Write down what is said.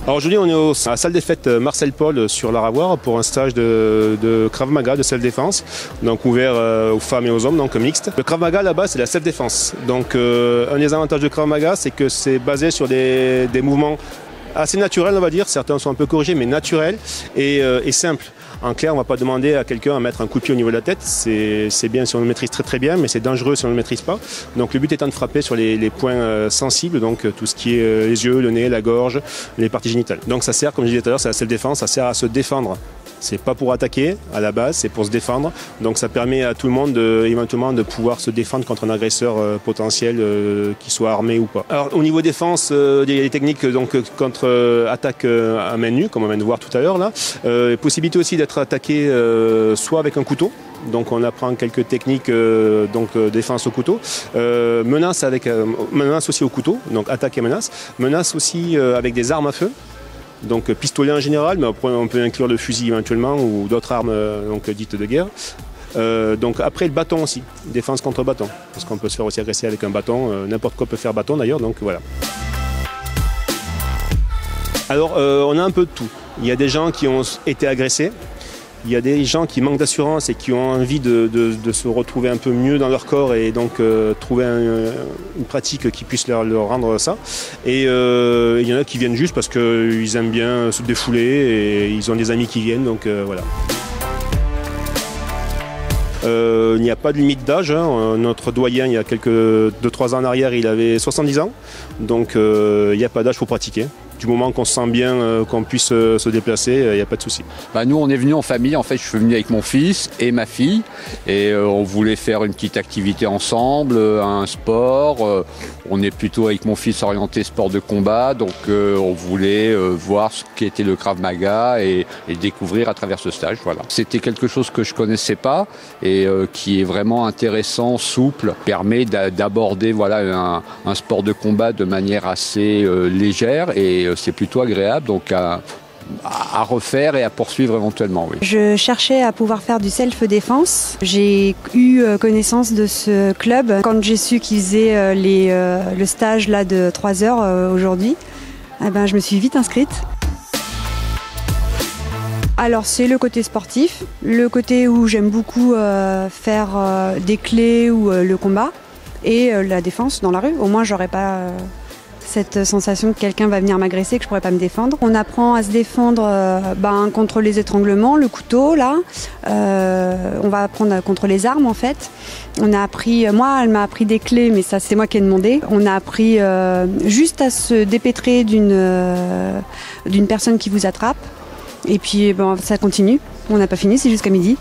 Alors aujourd'hui on est à la salle des fêtes Marcel Paul sur l'Aravoir pour un stage de Krav Maga, de self-défense, donc ouvert aux femmes et aux hommes, donc mixte. Le Krav Maga là-bas c'est la self-défense, donc un des avantages de Krav Maga c'est que c'est basé sur des mouvements assez naturels on va dire, certains sont un peu corrigés mais naturels et simples. En clair, on ne va pas demander à quelqu'un à mettre un coup de pied au niveau de la tête, c'est bien si on le maîtrise très bien, mais c'est dangereux si on ne le maîtrise pas. Donc le but étant de frapper sur les points sensibles, donc tout ce qui est les yeux, le nez, la gorge, les parties génitales. Donc ça sert, comme je disais tout à l'heure, c'est la self-défense, ça sert à se défendre. C'est pas pour attaquer à la base, c'est pour se défendre. Donc ça permet à tout le monde éventuellement de pouvoir se défendre contre un agresseur potentiel, qu'il soit armé ou pas. Alors au niveau défense, il y a des techniques donc, contre attaque à main nue, comme on vient de voir tout à l'heure là. Possibilité aussi d'être attaqué soit avec un couteau. Donc on apprend quelques techniques défense au couteau, menace aussi au couteau, donc attaque et menace. Menace aussi avec des armes à feu. Donc pistolet en général, mais après on peut inclure le fusil éventuellement ou d'autres armes dites de guerre. Donc après le bâton aussi, défense contre bâton, parce qu'on peut se faire aussi agresser avec un bâton, n'importe quoi peut faire bâton d'ailleurs, donc voilà. Alors on a un peu de tout, il y a des gens qui ont été agressés, il y a des gens qui manquent d'assurance et qui ont envie de se retrouver un peu mieux dans leur corps et donc trouver une pratique qui puisse leur rendre ça. Et il y en a qui viennent juste parce qu'ils aiment bien se défouler et ils ont des amis qui viennent, donc voilà. Il n'y a pas de limite d'âge, hein. Notre doyen, il y a 2-3 ans en arrière, il avait 70 ans, donc il n'y a pas d'âge pour pratiquer. Du moment qu'on se sent bien, qu'on puisse se déplacer, il n'y a pas de souci. Nous, on est venus en famille. En fait, je suis venu avec mon fils et ma fille. Et on voulait faire une petite activité ensemble, un sport. On est plutôt avec mon fils orienté sport de combat. Donc, on voulait voir ce qu'était le Krav Maga et découvrir à travers ce stage. Voilà. C'était quelque chose que je ne connaissais pas et qui est vraiment intéressant, souple, permet d'aborder voilà, un sport de combat de manière assez légère et c'est plutôt agréable donc à refaire et à poursuivre éventuellement. Oui. Je cherchais à pouvoir faire du self-défense. J'ai eu connaissance de ce club quand j'ai su qu'ils faisaient le stage là, de 3 heures aujourd'hui. Je me suis vite inscrite. Alors c'est le côté sportif, le côté où j'aime beaucoup faire des clés ou le combat et la défense dans la rue. Au moins j'aurais pas cette sensation que quelqu'un va venir m'agresser, que je pourrais pas me défendre. On apprend à se défendre contre les étranglements, le couteau là. On va apprendre contre les armes en fait. On a appris, moi elle m'a appris des clés, mais ça c'est moi qui ai demandé. On a appris juste à se dépêtrer d'une personne qui vous attrape. Et puis ça continue. On n'a pas fini, c'est jusqu'à midi.